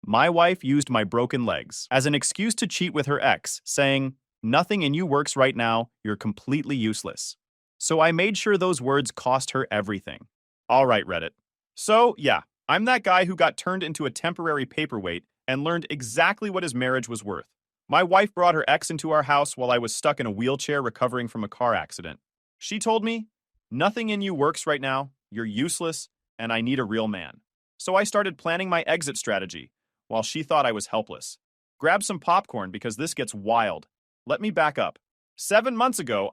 My wife used my broken legs as an excuse to cheat with her ex, saying, "Nothing in you works right now, you're completely useless." So I made sure those words cost her everything. All right, Reddit. So, yeah, I'm that guy who got turned into a temporary paperweight and learned exactly what his marriage was worth. My wife brought her ex into our house while I was stuck in a wheelchair recovering from a car accident. She told me, "Nothing in you works right now, you're useless, and I need a real man." So I started planning my exit strategy while she thought I was helpless. Grab some popcorn because this gets wild. Let me back up. 7 months ago,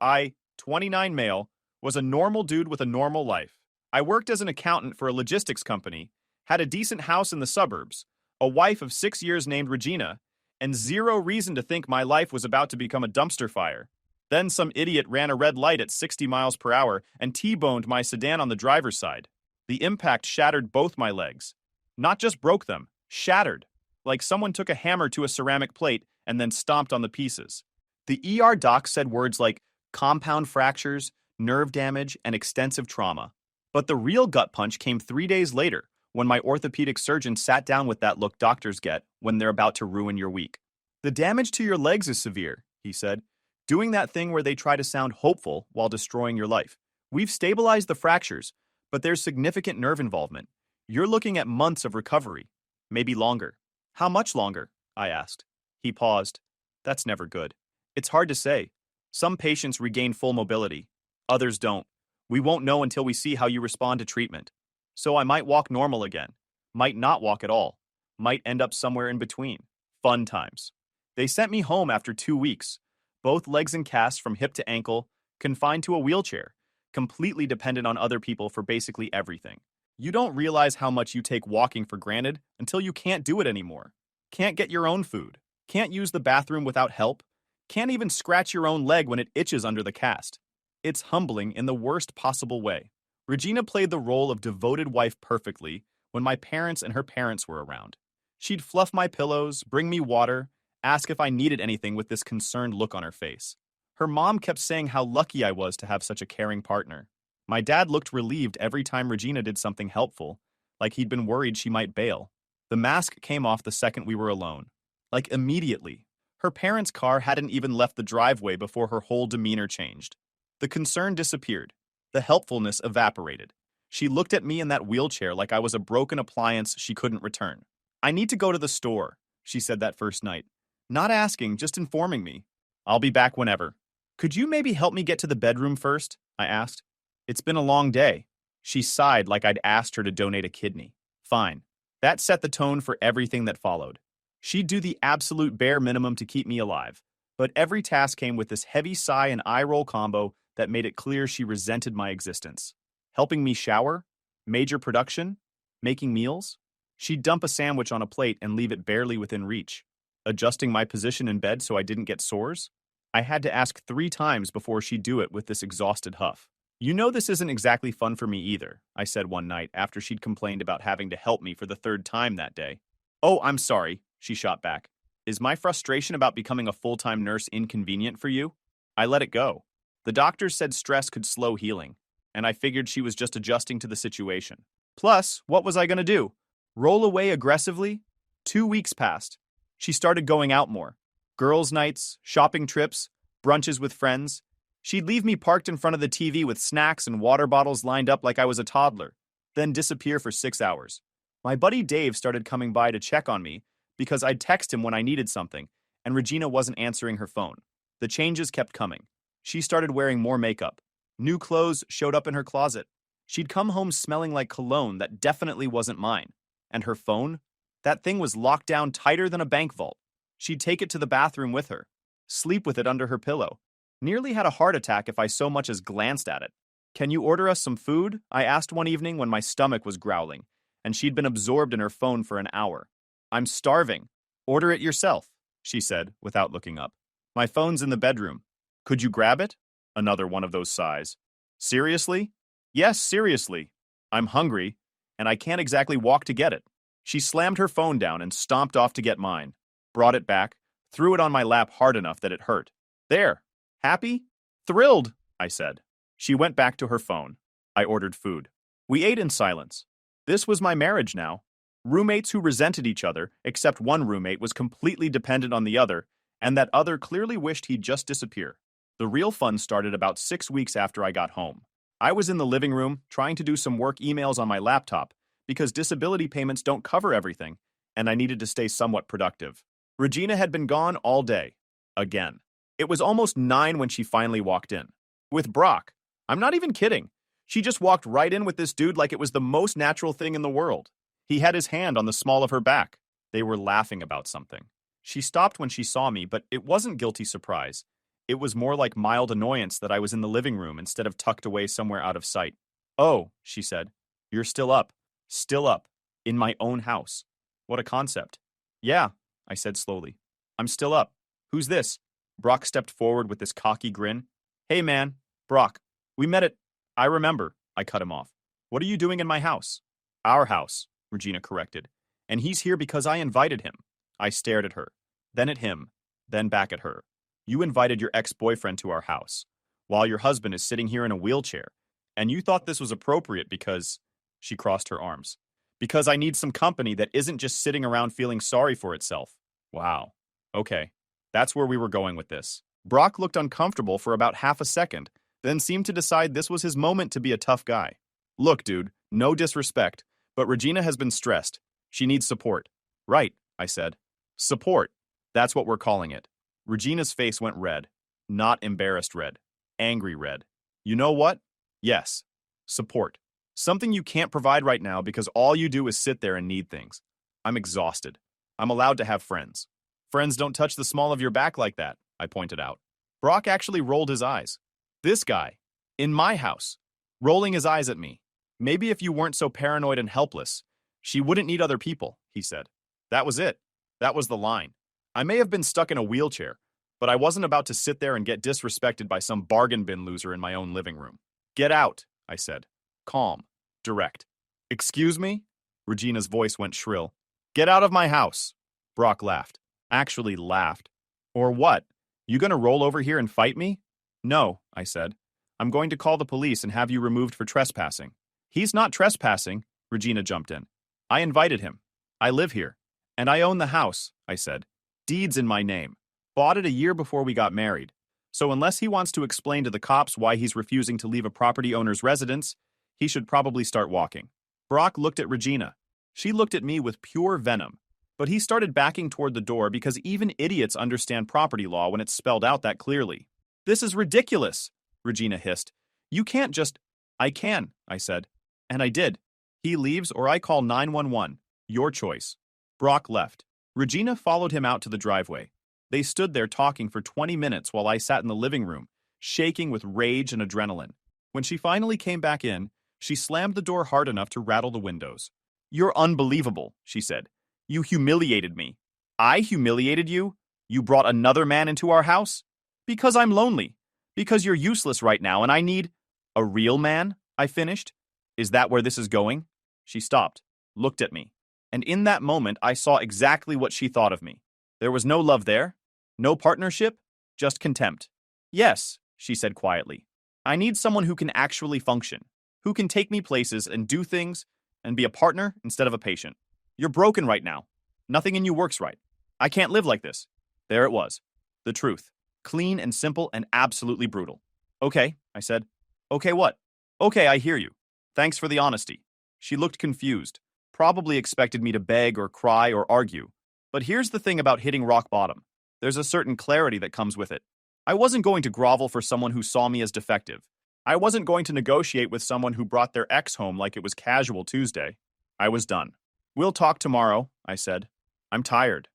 29 male, was a normal dude with a normal life. I worked as an accountant for a logistics company, had a decent house in the suburbs, a wife of 6 years named Regina, and zero reason to think my life was about to become a dumpster fire. Then some idiot ran a red light at 60 miles per hour and T-boned my sedan on the driver's side. The impact shattered both my legs. Not just broke them, shattered. Like someone took a hammer to a ceramic plate and then stomped on the pieces. The ER doc said words like compound fractures, nerve damage, and extensive trauma. But the real gut punch came 3 days later when my orthopedic surgeon sat down with that look doctors get when they're about to ruin your week. "The damage to your legs is severe," he said, doing that thing where they try to sound hopeful while destroying your life. "We've stabilized the fractures, but there's significant nerve involvement. You're looking at months of recovery, maybe longer." "How much longer?" I asked. He paused. "That's never good. It's hard to say. Some patients regain full mobility. Others don't. We won't know until we see how you respond to treatment. So I might walk normal again. Might not walk at all. Might end up somewhere in between. Fun times." They sent me home after 2 weeks. Both legs in casts from hip to ankle, confined to a wheelchair, completely dependent on other people for basically everything. You don't realize how much you take walking for granted until you can't do it anymore. Can't get your own food. Can't use the bathroom without help. Can't even scratch your own leg when it itches under the cast. It's humbling in the worst possible way. Regina played the role of devoted wife perfectly when my parents and her parents were around. She'd fluff my pillows, bring me water, ask if I needed anything with this concerned look on her face. Her mom kept saying how lucky I was to have such a caring partner. My dad looked relieved every time Regina did something helpful, like he'd been worried she might bail. The mask came off the second we were alone. Like immediately. Her parents' car hadn't even left the driveway before her whole demeanor changed. The concern disappeared. The helpfulness evaporated. She looked at me in that wheelchair like I was a broken appliance she couldn't return. "I need to go to the store," she said that first night. Not asking, just informing me. "I'll be back whenever." "Could you maybe help me get to the bedroom first?" I asked. "It's been a long day." She sighed like I'd asked her to donate a kidney. Fine. That set the tone for everything that followed. She'd do the absolute bare minimum to keep me alive, but every task came with this heavy sigh and eye roll combo that made it clear she resented my existence. Helping me shower? Major production? Making meals? She'd dump a sandwich on a plate and leave it barely within reach. Adjusting my position in bed so I didn't get sores? I had to ask 3 times before she'd do it with this exhausted huff. "You know this isn't exactly fun for me either," I said one night after she'd complained about having to help me for the 3rd time that day. "Oh, I'm sorry," she shot back. "Is my frustration about becoming a full-time nurse inconvenient for you?" I let it go. The doctors said stress could slow healing, and I figured she was just adjusting to the situation. Plus, what was I going to do? Roll away aggressively? 2 weeks passed. She started going out more. Girls' nights, shopping trips, brunches with friends. She'd leave me parked in front of the TV with snacks and water bottles lined up like I was a toddler, then disappear for 6 hours. My buddy Dave started coming by to check on me because I'd text him when I needed something, and Regina wasn't answering her phone. The changes kept coming. She started wearing more makeup. New clothes showed up in her closet. She'd come home smelling like cologne that definitely wasn't mine. And her phone? That thing was locked down tighter than a bank vault. She'd take it to the bathroom with her, sleep with it under her pillow. Nearly had a heart attack if I so much as glanced at it. "Can you order us some food?" I asked one evening when my stomach was growling, and she'd been absorbed in her phone for an hour. "I'm starving." "Order it yourself," she said, without looking up. "My phone's in the bedroom." "Could you grab it?" Another one of those sighs. "Seriously?" "Yes, seriously. I'm hungry, and I can't exactly walk to get it." She slammed her phone down and stomped off to get mine, brought it back, threw it on my lap hard enough that it hurt. "There. Happy?" "Thrilled," I said. She went back to her phone. I ordered food. We ate in silence. This was my marriage now. Roommates who resented each other, except one roommate was completely dependent on the other, and that other clearly wished he'd just disappear. The real fun started about 6 weeks after I got home. I was in the living room, trying to do some work emails on my laptop, because disability payments don't cover everything, and I needed to stay somewhat productive. Regina had been gone all day. Again. It was almost 9 when she finally walked in. With Brock. I'm not even kidding. She just walked right in with this dude like it was the most natural thing in the world. He had his hand on the small of her back. They were laughing about something. She stopped when she saw me, but it wasn't guilty surprise. It was more like mild annoyance that I was in the living room instead of tucked away somewhere out of sight. "Oh," she said. "You're still up." Still up. In my own house. What a concept. "Yeah," I said slowly. "I'm still up. Who's this?" Brock stepped forward with this cocky grin. "Hey man, Brock. We met at—" "I remember," I cut him off. "What are you doing in my house?" "Our house," Regina corrected. "And he's here because I invited him." I stared at her, then at him, then back at her. "You invited your ex-boyfriend to our house, while your husband is sitting here in a wheelchair, and you thought this was appropriate because—" She crossed her arms. "Because I need some company that isn't just sitting around feeling sorry for itself." Wow. Okay. That's where we were going with this. Brock looked uncomfortable for about half a second, then seemed to decide this was his moment to be a tough guy. "Look, dude, no disrespect, but Regina has been stressed. She needs support." "Right," I said. "Support. That's what we're calling it." Regina's face went red. Not embarrassed red. Angry red. "You know what? Yes. Support. Something you can't provide right now because all you do is sit there and need things. I'm exhausted. I'm allowed to have friends." "Friends don't touch the small of your back like that," I pointed out. Brock actually rolled his eyes. This guy. In my house. Rolling his eyes at me. "Maybe if you weren't so paranoid and helpless, she wouldn't need other people," he said. That was it. That was the line. I may have been stuck in a wheelchair, but I wasn't about to sit there and get disrespected by some bargain bin loser in my own living room. "Get out," I said. Calm. Direct. "Excuse me?" Regina's voice went shrill. "Get out of my house." Brock laughed. Actually laughed. "Or what? You gonna roll over here and fight me?" "No," I said. "I'm going to call the police and have you removed for trespassing." "He's not trespassing," Regina jumped in. "I invited him. I live here. And I own the house," I said. "Deeds in my name. Bought it a year before we got married. So unless he wants to explain to the cops why he's refusing to leave a property owner's residence, he should probably start walking." Brock looked at Regina. She looked at me with pure venom. But he started backing toward the door because even idiots understand property law when it's spelled out that clearly. "This is ridiculous," Regina hissed. "You can't just—" "I can," I said. And I did. "He leaves or I call 911. Your choice." Brock left. Regina followed him out to the driveway. They stood there talking for 20 minutes while I sat in the living room, shaking with rage and adrenaline. When she finally came back in, she slammed the door hard enough to rattle the windows. "You're unbelievable," she said. "You humiliated me." "I humiliated you? You brought another man into our house?" "Because I'm lonely. Because you're useless right now and I need—" "A real man?" I finished. "Is that where this is going?" She stopped, looked at me. And in that moment, I saw exactly what she thought of me. There was no love there. No partnership. Just contempt. "Yes," she said quietly. "I need someone who can actually function. Who can take me places and do things and be a partner instead of a patient. You're broken right now. Nothing in you works right. I can't live like this." There it was. The truth. Clean and simple and absolutely brutal. "Okay," I said. "Okay what?" "Okay, I hear you. Thanks for the honesty." She looked confused. Probably expected me to beg or cry or argue. But here's the thing about hitting rock bottom. There's a certain clarity that comes with it. I wasn't going to grovel for someone who saw me as defective. I wasn't going to negotiate with someone who brought their ex home like it was casual Tuesday. I was done. "We'll talk tomorrow," I said. "I'm tired."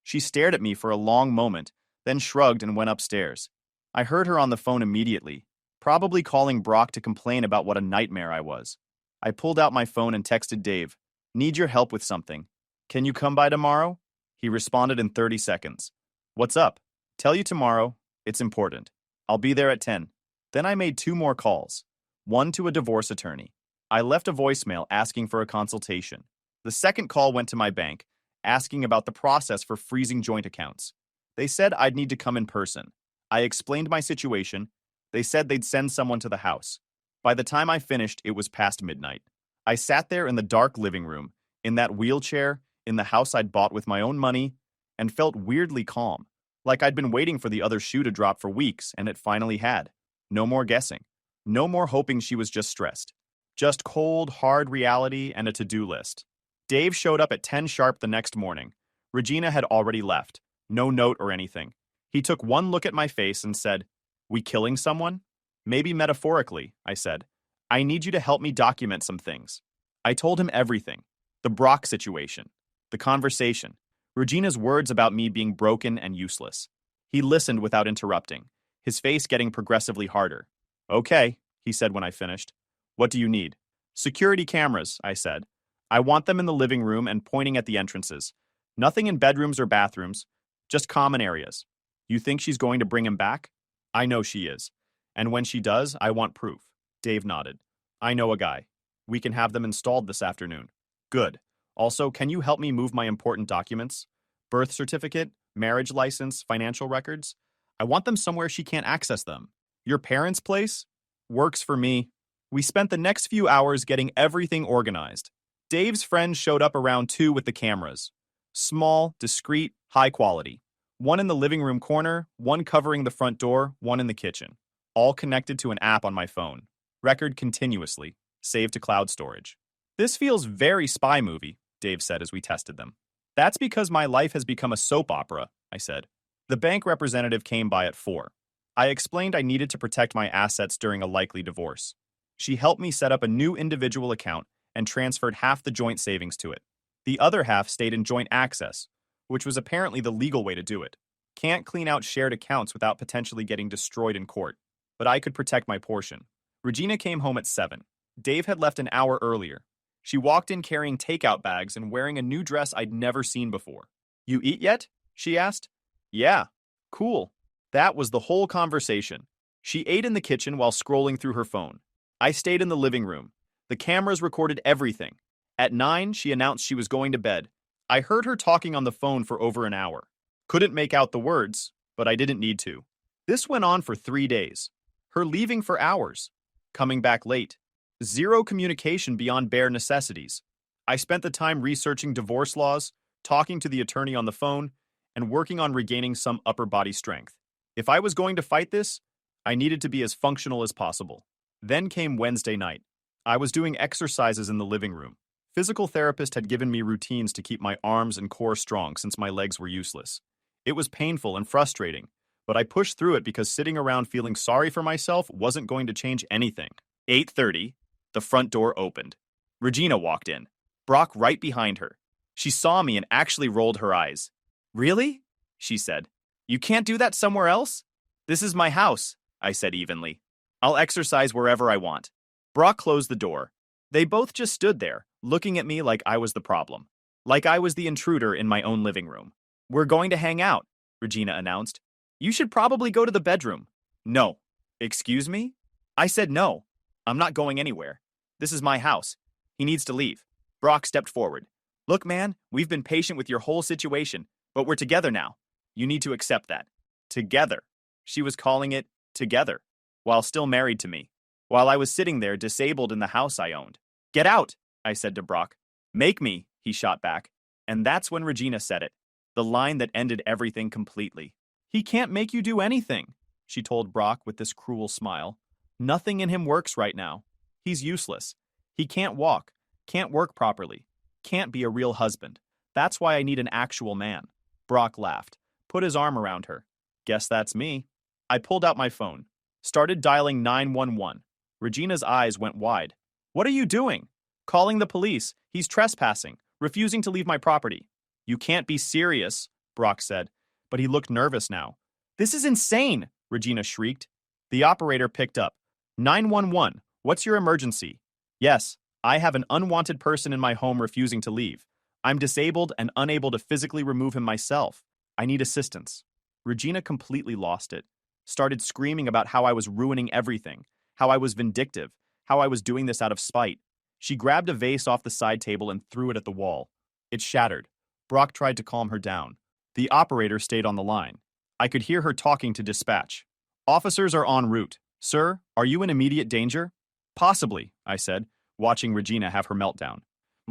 She stared at me for a long moment, then shrugged and went upstairs. I heard her on the phone immediately, probably calling Brock to complain about what a nightmare I was. I pulled out my phone and texted Dave, "Need your help with something. Can you come by tomorrow?" He responded in 30 seconds. "What's up?" "Tell you tomorrow. It's important. I'll be there at 10. Then I made 2 more calls. One to a divorce attorney. I left a voicemail asking for a consultation. The second call went to my bank, asking about the process for freezing joint accounts. They said I'd need to come in person. I explained my situation. They said they'd send someone to the house. By the time I finished, it was past midnight. I sat there in the dark living room, in that wheelchair, in the house I'd bought with my own money, and felt weirdly calm, like I'd been waiting for the other shoe to drop for weeks and it finally had. No more guessing. No more hoping she was just stressed. Just cold, hard reality and a to-do list. Dave showed up at 10 sharp the next morning. Regina had already left. No note or anything. He took one look at my face and said, "We killing someone?" "Maybe metaphorically," I said. "I need you to help me document some things." I told him everything. The Brock situation. The conversation. Regina's words about me being broken and useless. He listened without interrupting, his face getting progressively harder. "Okay," he said when I finished. "What do you need?" "Security cameras," I said. "I want them in the living room and pointing at the entrances. Nothing in bedrooms or bathrooms, just common areas." "You think she's going to bring him back?" "I know she is. And when she does, I want proof." Dave nodded. "I know a guy. We can have them installed this afternoon." "Good. Also, can you help me move my important documents? Birth certificate, marriage license, financial records? I want them somewhere she can't access them." "Your parents' place?" "Works for me." We spent the next few hours getting everything organized. Dave's friends showed up around 2 with the cameras. Small, discreet, high quality. One in the living room corner, one covering the front door, one in the kitchen. All connected to an app on my phone. Record continuously. Saved to cloud storage. "This feels very spy movie," Dave said as we tested them. "That's because my life has become a soap opera," I said. The bank representative came by at 4. I explained I needed to protect my assets during a likely divorce. She helped me set up a new individual account and transferred half the joint savings to it. The other half stayed in joint access, which was apparently the legal way to do it. Can't clean out shared accounts without potentially getting destroyed in court, but I could protect my portion. Regina came home at 7. Dave had left an hour earlier. She walked in carrying takeout bags and wearing a new dress I'd never seen before. "You eat yet?" she asked. "Yeah." "Cool." That was the whole conversation. She ate in the kitchen while scrolling through her phone. I stayed in the living room. The cameras recorded everything. At 9, she announced she was going to bed. I heard her talking on the phone for over an hour. Couldn't make out the words, but I didn't need to. This went on for 3 days. Her leaving for hours. Coming back late. Zero communication beyond bare necessities. I spent the time researching divorce laws, talking to the attorney on the phone, and working on regaining some upper body strength. If I was going to fight this, I needed to be as functional as possible. Then came Wednesday night. I was doing exercises in the living room. Physical therapist had given me routines to keep my arms and core strong since my legs were useless. It was painful and frustrating, but I pushed through it because sitting around feeling sorry for myself wasn't going to change anything. 8:30, the front door opened. Regina walked in, Brock right behind her. She saw me and actually rolled her eyes. "Really?" she said. "You can't do that somewhere else?" "This is my house," I said evenly. "I'll exercise wherever I want." Brock closed the door. They both just stood there, looking at me like I was the problem. Like I was the intruder in my own living room. "We're going to hang out," Regina announced. "You should probably go to the bedroom." "No." "Excuse me?" I said no. "I'm not going anywhere. This is my house. He needs to leave." Brock stepped forward. "Look, man, we've been patient with your whole situation, but we're together now. You need to accept that." Together. She was calling it together, while still married to me, while I was sitting there disabled in the house I owned. "Get out," I said to Brock. "Make me," he shot back. And that's when Regina said it, the line that ended everything completely. "He can't make you do anything," she told Brock with this cruel smile. "Nothing in him works right now. He's useless. He can't walk, can't work properly, can't be a real husband. That's why I need an actual man." Brock laughed, put his arm around her. "Guess that's me." I pulled out my phone, started dialing 911. Regina's eyes went wide. "What are you doing?" "Calling the police. He's trespassing, refusing to leave my property." "You can't be serious," Brock said, but he looked nervous now. "This is insane," Regina shrieked. The operator picked up. 911, what's your emergency?" "Yes, I have an unwanted person in my home refusing to leave. I'm disabled and unable to physically remove him myself. I need assistance." Regina completely lost it. Started screaming about how I was ruining everything, how I was vindictive, how I was doing this out of spite. She grabbed a vase off the side table and threw it at the wall. It shattered. Brock tried to calm her down. The operator stayed on the line. I could hear her talking to dispatch. "Officers are en route. Sir, are you in immediate danger?" "Possibly," I said, watching Regina have her meltdown.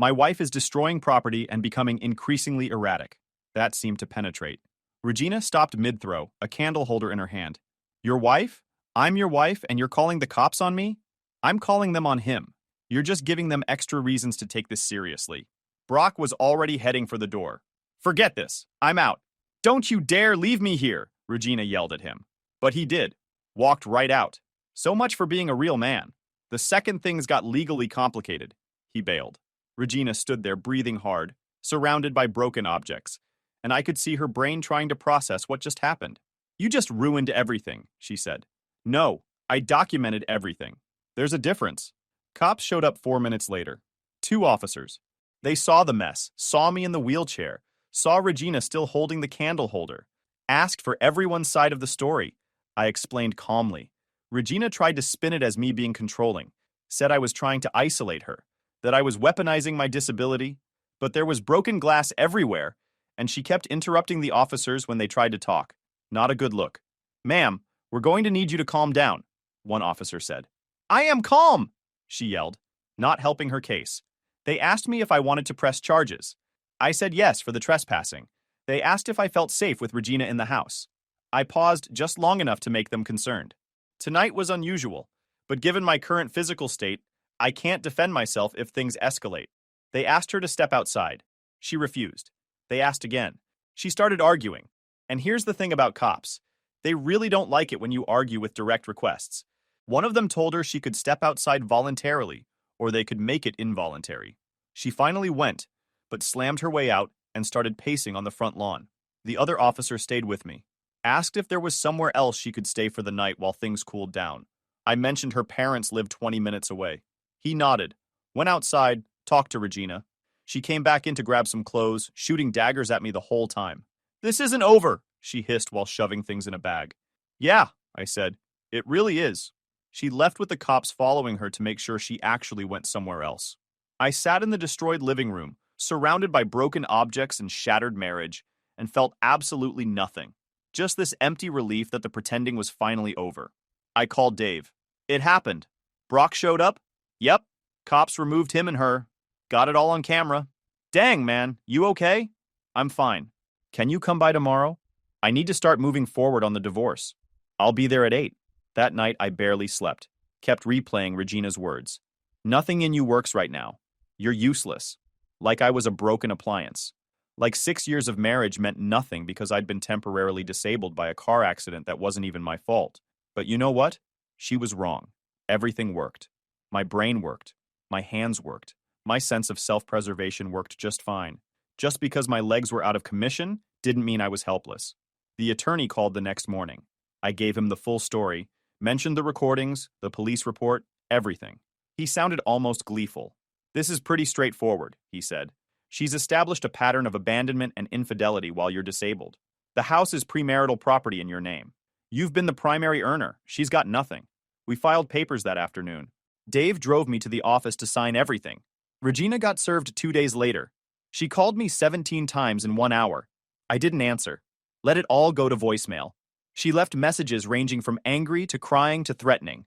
My wife is destroying property and becoming increasingly erratic. That seemed to penetrate. Regina stopped mid-throw, a candle holder in her hand. Your wife? I'm your wife and you're calling the cops on me? I'm calling them on him. You're just giving them extra reasons to take this seriously. Brock was already heading for the door. Forget this. I'm out. Don't you dare leave me here, Regina yelled at him. But he did. Walked right out. So much for being a real man. The second things got legally complicated. He bailed. Regina stood there breathing hard, surrounded by broken objects, and I could see her brain trying to process what just happened. You just ruined everything, she said. No, I documented everything. There's a difference. Cops showed up 4 minutes later. 2 officers. They saw the mess, saw me in the wheelchair, saw Regina still holding the candle holder, asked for everyone's side of the story. I explained calmly. Regina tried to spin it as me being controlling, said I was trying to isolate her, that I was weaponizing my disability, but there was broken glass everywhere, and she kept interrupting the officers when they tried to talk. Not a good look. Ma'am, we're going to need you to calm down, one officer said. I am calm, she yelled, not helping her case. They asked me if I wanted to press charges. I said yes for the trespassing. They asked if I felt safe with Regina in the house. I paused just long enough to make them concerned. Tonight was unusual, but given my current physical state, I can't defend myself if things escalate. They asked her to step outside. She refused. They asked again. She started arguing. And here's the thing about cops. They really don't like it when you argue with direct requests. One of them told her she could step outside voluntarily, or they could make it involuntary. She finally went, but slammed her way out and started pacing on the front lawn. The other officer stayed with me. Asked if there was somewhere else she could stay for the night while things cooled down. I mentioned her parents lived 20 minutes away. He nodded, went outside, talked to Regina. She came back in to grab some clothes, shooting daggers at me the whole time. This isn't over, she hissed while shoving things in a bag. Yeah, I said. It really is. She left with the cops following her to make sure she actually went somewhere else. I sat in the destroyed living room, surrounded by broken objects and shattered marriage, and felt absolutely nothing. Just this empty relief that the pretending was finally over. I called Dave. It happened. Brock showed up? Yep. Cops removed him and her. Got it all on camera. Dang, man, you okay? I'm fine. Can you come by tomorrow? I need to start moving forward on the divorce. I'll be there at 8. That night, I barely slept. Kept replaying Regina's words. Nothing in you works right now. You're useless. Like I was a broken appliance. Like 6 years of marriage meant nothing because I'd been temporarily disabled by a car accident that wasn't even my fault. But you know what? She was wrong. Everything worked. My brain worked. My hands worked. My sense of self-preservation worked just fine. Just because my legs were out of commission didn't mean I was helpless. The attorney called the next morning. I gave him the full story, mentioned the recordings, the police report, everything. He sounded almost gleeful. This is pretty straightforward, he said. She's established a pattern of abandonment and infidelity while you're disabled. The house is premarital property in your name. You've been the primary earner. She's got nothing. We filed papers that afternoon. Dave drove me to the office to sign everything. Regina got served 2 days later. She called me 17 times in 1 hour. I didn't answer. Let it all go to voicemail. She left messages ranging from angry to crying to threatening.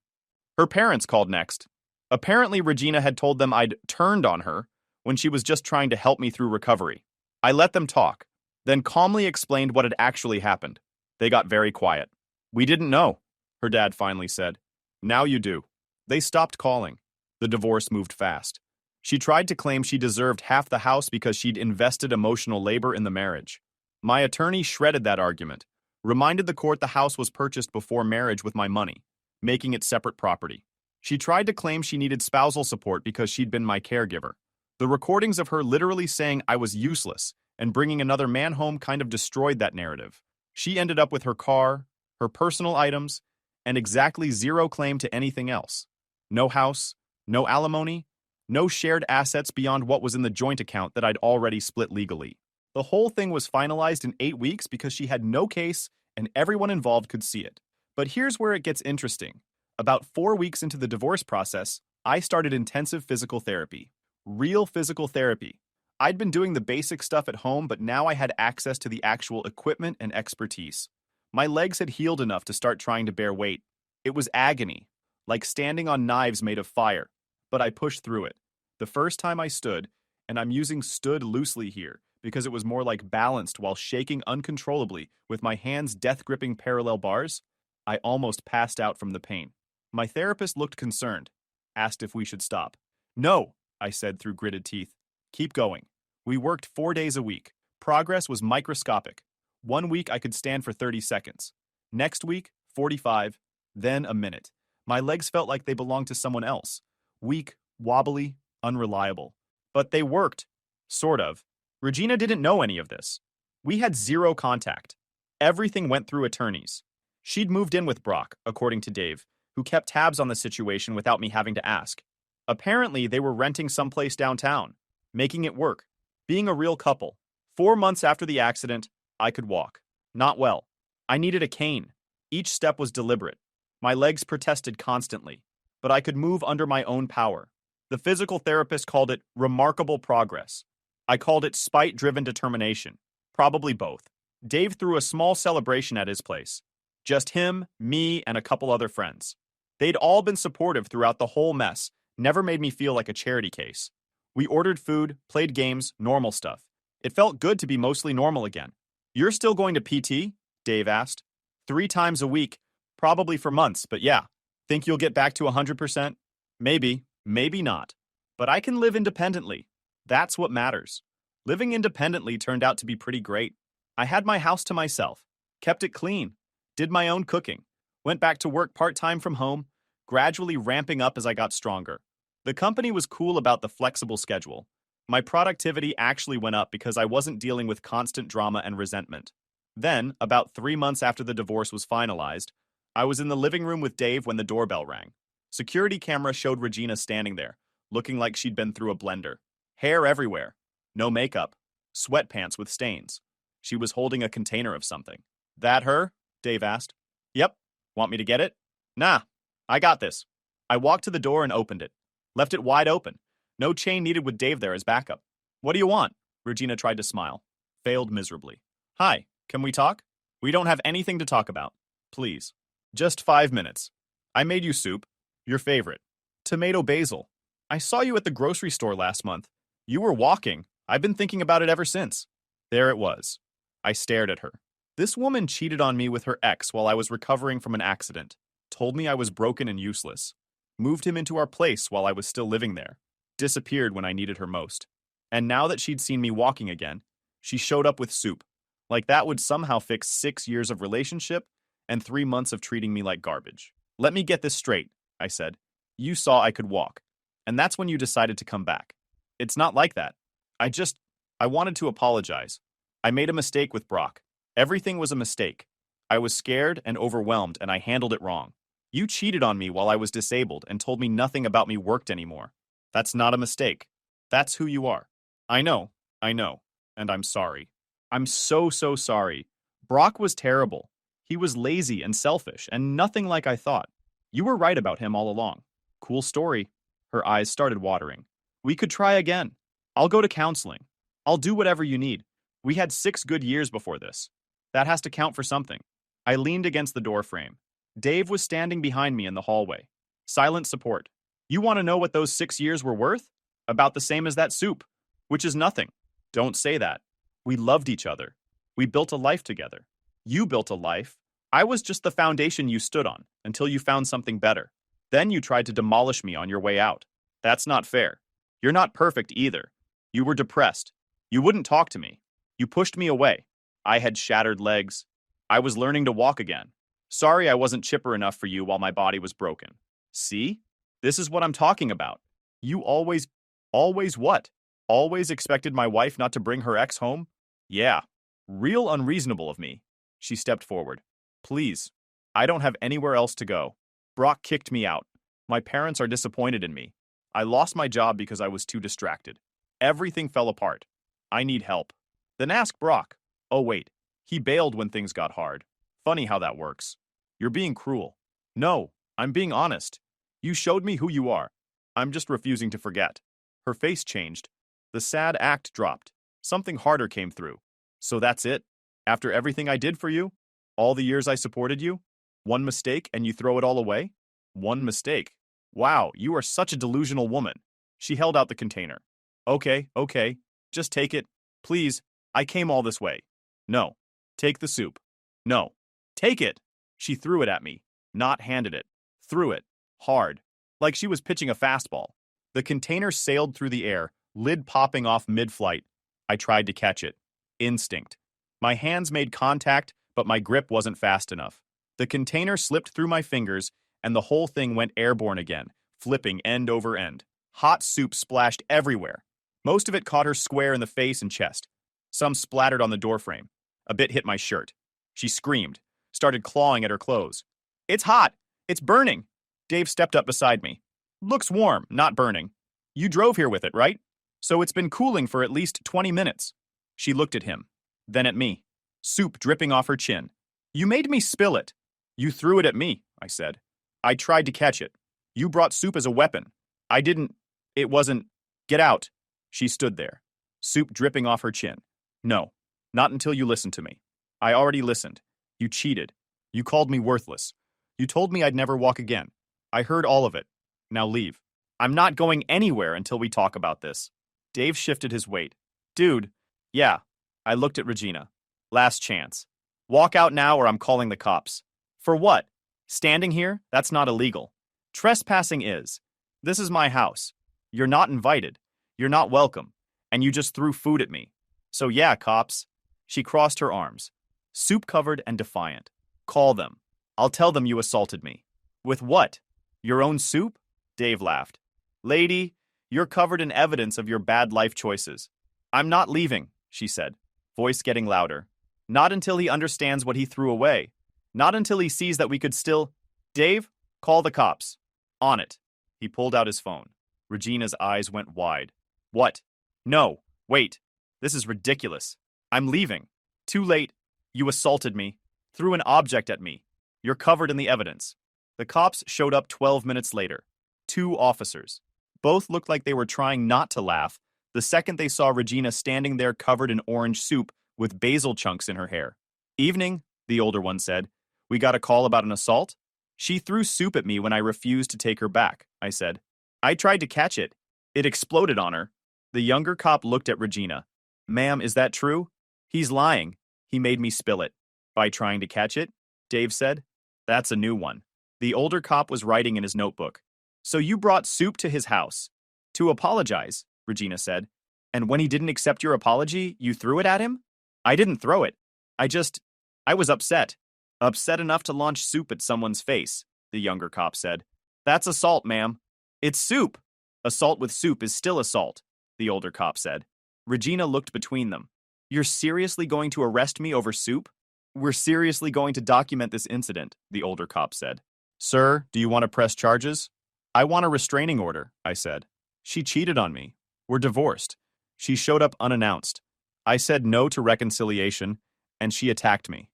Her parents called next. Apparently, Regina had told them I'd turned on her when she was just trying to help me through recovery. I let them talk, then calmly explained what had actually happened. They got very quiet. We didn't know, her dad finally said. Now you do. They stopped calling. The divorce moved fast. She tried to claim she deserved half the house because she'd invested emotional labor in the marriage. My attorney shredded that argument, reminded the court the house was purchased before marriage with my money, making it separate property. She tried to claim she needed spousal support because she'd been my caregiver. The recordings of her literally saying I was useless and bringing another man home kind of destroyed that narrative. She ended up with her car, her personal items, and exactly zero claim to anything else. No house, no alimony, no shared assets beyond what was in the joint account that I'd already split legally. The whole thing was finalized in 8 weeks because she had no case and everyone involved could see it. But here's where it gets interesting. About 4 weeks into the divorce process, I started intensive physical therapy. Real physical therapy. I'd been doing the basic stuff at home, but now I had access to the actual equipment and expertise. My legs had healed enough to start trying to bear weight. It was agony, like standing on knives made of fire, but I pushed through it. The first time I stood, and I'm using stood loosely here because it was more like balanced while shaking uncontrollably with my hands death-gripping parallel bars. I almost passed out from the pain. My therapist looked concerned, asked if we should stop. No, I said through gritted teeth. Keep going. We worked 4 days a week. Progress was microscopic. 1 week I could stand for 30 seconds. Next week, 45, then a minute. My legs felt like they belonged to someone else. Weak, wobbly, unreliable. But they worked. Sort of. Regina didn't know any of this. We had zero contact. Everything went through attorneys. She'd moved in with Brock, according to Dave, who kept tabs on the situation without me having to ask. Apparently, they were renting someplace downtown, making it work, being a real couple. 4 months after the accident, I could walk. Not well. I needed a cane. Each step was deliberate. My legs protested constantly, but I could move under my own power. The physical therapist called it remarkable progress. I called it spite-driven determination. Probably both. Dave threw a small celebration at his place. Just him, me, and a couple other friends. They'd all been supportive throughout the whole mess, never made me feel like a charity case. We ordered food, played games, normal stuff. It felt good to be mostly normal again. You're still going to PT? Dave asked. 3 times a week, probably for months, but yeah. Think you'll get back to 100%? Maybe, maybe not. But I can live independently. That's what matters. Living independently turned out to be pretty great. I had my house to myself, kept it clean, did my own cooking, went back to work part-time from home, gradually ramping up as I got stronger. The company was cool about the flexible schedule. My productivity actually went up because I wasn't dealing with constant drama and resentment. Then, about 3 months after the divorce was finalized, I was in the living room with Dave when the doorbell rang. Security camera showed Regina standing there, looking like she'd been through a blender. Hair everywhere. No makeup. Sweatpants with stains. She was holding a container of something. That her? Dave asked. Yep. Want me to get it? Nah. I got this. I walked to the door and opened it. Left it wide open. No chain needed with Dave there as backup. What do you want? Regina tried to smile. Failed miserably. Hi, can we talk? We don't have anything to talk about. Please. Just 5 minutes. I made you soup. Your favorite. Tomato basil. I saw you at the grocery store last month. You were walking. I've been thinking about it ever since. There it was. I stared at her. This woman cheated on me with her ex while I was recovering from an accident. Told me I was broken and useless. Moved him into our place while I was still living there. Disappeared when I needed her most. And now that she'd seen me walking again, she showed up with soup. Like that would somehow fix 6 years of relationship and 3 months of treating me like garbage. Let me get this straight, I said. You saw I could walk. And that's when you decided to come back. It's not like that. I wanted to apologize. I made a mistake with Brock. Everything was a mistake. I was scared and overwhelmed and I handled it wrong. You cheated on me while I was disabled and told me nothing about me worked anymore. That's not a mistake. That's who you are. I know, and I'm sorry. I'm so sorry. Brock was terrible. He was lazy and selfish and nothing like I thought. You were right about him all along. Cool story. Her eyes started watering. We could try again. I'll go to counseling. I'll do whatever you need. We had 6 good years before this. That has to count for something. I leaned against the door frame. Dave was standing behind me in the hallway. Silent support. You want to know what those 6 years were worth? About the same as that soup, which is nothing. Don't say that. We loved each other. We built a life together. You built a life. I was just the foundation you stood on until you found something better. Then you tried to demolish me on your way out. That's not fair. You're not perfect either. You were depressed. You wouldn't talk to me. You pushed me away. I had shattered legs. I was learning to walk again. Sorry I wasn't chipper enough for you while my body was broken. See? This is what I'm talking about. You always what? Always expected my wife not to bring her ex home? Yeah. Real unreasonable of me. She stepped forward. Please. I don't have anywhere else to go. Brock kicked me out. My parents are disappointed in me. I lost my job because I was too distracted. Everything fell apart. I need help. Then ask Brock. Oh wait, he bailed when things got hard. Funny how that works. You're being cruel. No, I'm being honest. You showed me who you are. I'm just refusing to forget. Her face changed. The sad act dropped. Something harder came through. So that's it? After everything I did for you? All the years I supported you? One mistake and you throw it all away? One mistake. Wow, you are such a delusional woman. She held out the container. Okay, okay. Just take it. Please, I came all this way. No. Take the soup. No. Take it. She threw it at me. Not handed it. Threw it. Hard. Like she was pitching a fastball. The container sailed through the air, lid popping off mid-flight. I tried to catch it. Instinct. My hands made contact, but my grip wasn't fast enough. The container slipped through my fingers, and the whole thing went airborne again, flipping end over end. Hot soup splashed everywhere. Most of it caught her square in the face and chest. Some splattered on the doorframe. A bit hit my shirt. She screamed, started clawing at her clothes. It's hot! It's burning! Dave stepped up beside me. Looks warm, not burning. You drove here with it, right? So it's been cooling for at least 20 minutes. She looked at him, then at me. Soup dripping off her chin. You made me spill it. You threw it at me, I said. I tried to catch it. You brought soup as a weapon. I didn't. It wasn't. Get out. She stood there, soup dripping off her chin. No, not until you listened to me. I already listened. You cheated. You called me worthless. You told me I'd never walk again. I heard all of it. Now leave. I'm not going anywhere until we talk about this. Dave shifted his weight. Dude. Yeah. I looked at Regina. Last chance. Walk out now or I'm calling the cops. For what? Standing here? That's not illegal. Trespassing is. This is my house. You're not invited. You're not welcome. And you just threw food at me. So yeah, cops. She crossed her arms. Soup-covered and defiant. Call them. I'll tell them you assaulted me. With what? Your own soup? Dave laughed. Lady, you're covered in evidence of your bad life choices. I'm not leaving, she said, voice getting louder. Not until he understands what he threw away. Not until he sees that we could still... Dave, call the cops. On it. He pulled out his phone. Regina's eyes went wide. What? No, wait. This is ridiculous. I'm leaving. Too late. You assaulted me. Threw an object at me. You're covered in the evidence. The cops showed up 12 minutes later. 2 officers. Both looked like they were trying not to laugh the second they saw Regina standing there covered in orange soup with basil chunks in her hair. Evening, the older one said. We got a call about an assault? She threw soup at me when I refused to take her back, I said. I tried to catch it. It exploded on her. The younger cop looked at Regina. Ma'am, is that true? He's lying. He made me spill it. By trying to catch it? Dave said. That's a new one. The older cop was writing in his notebook. So you brought soup to his house. To apologize, Regina said. And when he didn't accept your apology, you threw it at him? I didn't throw it. I was upset. Upset enough to launch soup at someone's face, the younger cop said. That's assault, ma'am. It's soup. Assault with soup is still assault, the older cop said. Regina looked between them. You're seriously going to arrest me over soup? We're seriously going to document this incident, the older cop said. Sir, do you want to press charges? I want a restraining order, I said. She cheated on me. We're divorced. She showed up unannounced. I said no to reconciliation, and she attacked me.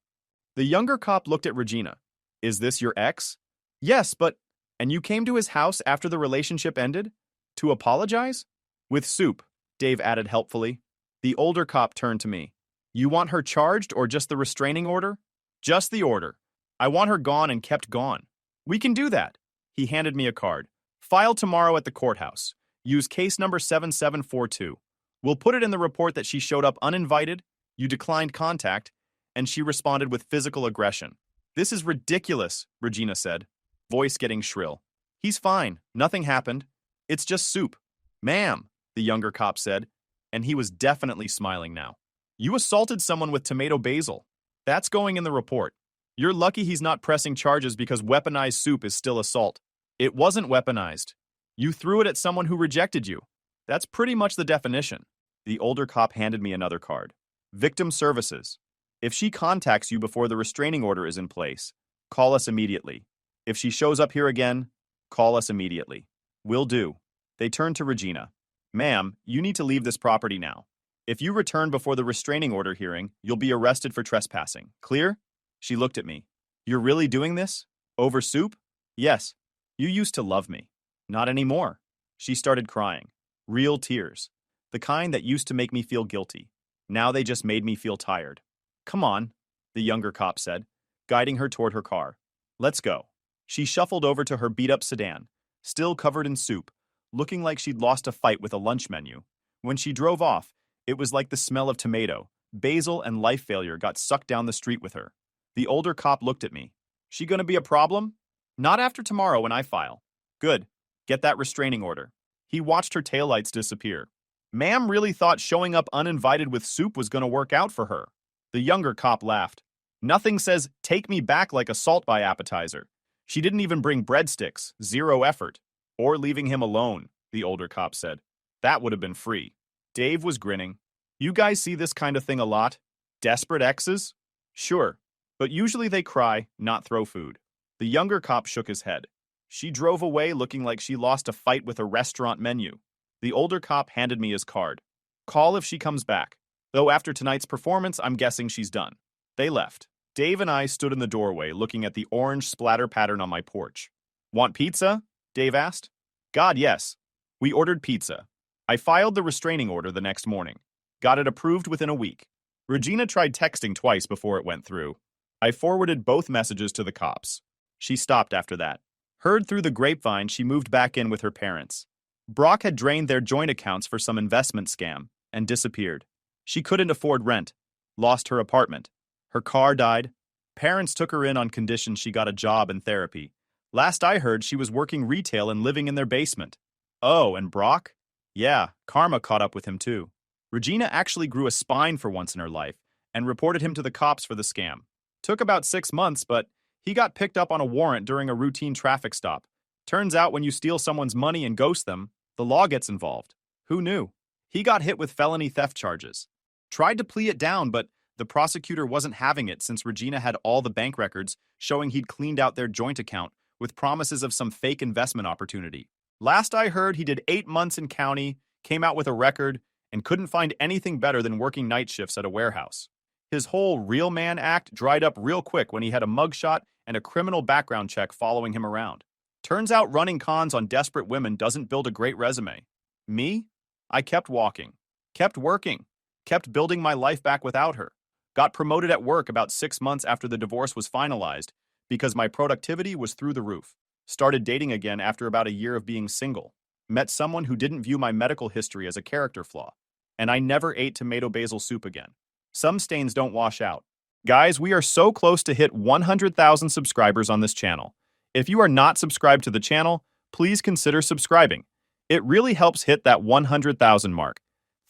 The younger cop looked at Regina. Is this your ex? Yes, but... And you came to his house after the relationship ended? To apologize? With soup, Dave added helpfully. The older cop turned to me. You want her charged or just the restraining order? Just the order. I want her gone and kept gone. We can do that. He handed me a card. File tomorrow at the courthouse. Use case number 7742. We'll put it in the report that she showed up uninvited, you declined contact, and she responded with physical aggression. This is ridiculous, Regina said, voice getting shrill. He's fine. Nothing happened. It's just soup. Ma'am, the younger cop said, and he was definitely smiling now. You assaulted someone with tomato basil. That's going in the report. You're lucky he's not pressing charges because weaponized soup is still assault. It wasn't weaponized. You threw it at someone who rejected you. That's pretty much the definition. The older cop handed me another card. Victim services. If she contacts you before the restraining order is in place, call us immediately. If she shows up here again, call us immediately. Will do. They turned to Regina. Ma'am, you need to leave this property now. If you return before the restraining order hearing, you'll be arrested for trespassing. Clear? She looked at me. You're really doing this? Over soup? Yes. You used to love me. Not anymore. She started crying. Real tears. The kind that used to make me feel guilty. Now they just made me feel tired. Come on, the younger cop said, guiding her toward her car. Let's go. She shuffled over to her beat-up sedan, still covered in soup, looking like she'd lost a fight with a lunch menu. When she drove off, it was like the smell of tomato, basil, and life failure got sucked down the street with her. The older cop looked at me. She gonna be a problem? Not after tomorrow when I file. Good. Get that restraining order. He watched her taillights disappear. Ma'am really thought showing up uninvited with soup was gonna work out for her. The younger cop laughed. Nothing says, take me back like assault by appetizer. She didn't even bring breadsticks, zero effort. Or leaving him alone, the older cop said. That would have been free. Dave was grinning. You guys see this kind of thing a lot? Desperate exes? Sure, but usually they cry, not throw food. The younger cop shook his head. She drove away looking like she lost a fight with a restaurant menu. The older cop handed me his card. Call if she comes back. Though after tonight's performance, I'm guessing she's done. They left. Dave and I stood in the doorway looking at the orange splatter pattern on my porch. Want pizza? Dave asked. God, yes. We ordered pizza. I filed the restraining order the next morning. Got it approved within a week. Regina tried texting twice before it went through. I forwarded both messages to the cops. She stopped after that. Heard through the grapevine she moved back in with her parents. Brock had drained their joint accounts for some investment scam and disappeared. She couldn't afford rent. Lost her apartment. Her car died. Parents took her in on condition she got a job and therapy. Last I heard, she was working retail and living in their basement. Oh, and Brock? Yeah, karma caught up with him too. Regina actually grew a spine for once in her life and reported him to the cops for the scam. Took about 6 months, but he got picked up on a warrant during a routine traffic stop. Turns out when you steal someone's money and ghost them, the law gets involved. Who knew? He got hit with felony theft charges. Tried to plea it down, but the prosecutor wasn't having it since Regina had all the bank records showing he'd cleaned out their joint account with promises of some fake investment opportunity. Last I heard, he did 8 months in county, came out with a record, and couldn't find anything better than working night shifts at a warehouse. His whole real man act dried up real quick when he had a mugshot and a criminal background check following him around. Turns out running cons on desperate women doesn't build a great resume. Me? I kept walking, kept working, kept building my life back without her. Got promoted at work about 6 months after the divorce was finalized because my productivity was through the roof. Started dating again after about a year of being single. Met someone who didn't view my medical history as a character flaw. And I never ate tomato basil soup again. Some stains don't wash out. Guys, we are so close to hit 100,000 subscribers on this channel. If you are not subscribed to the channel, please consider subscribing. It really helps hit that 100,000 mark.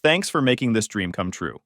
Thanks for making this dream come true.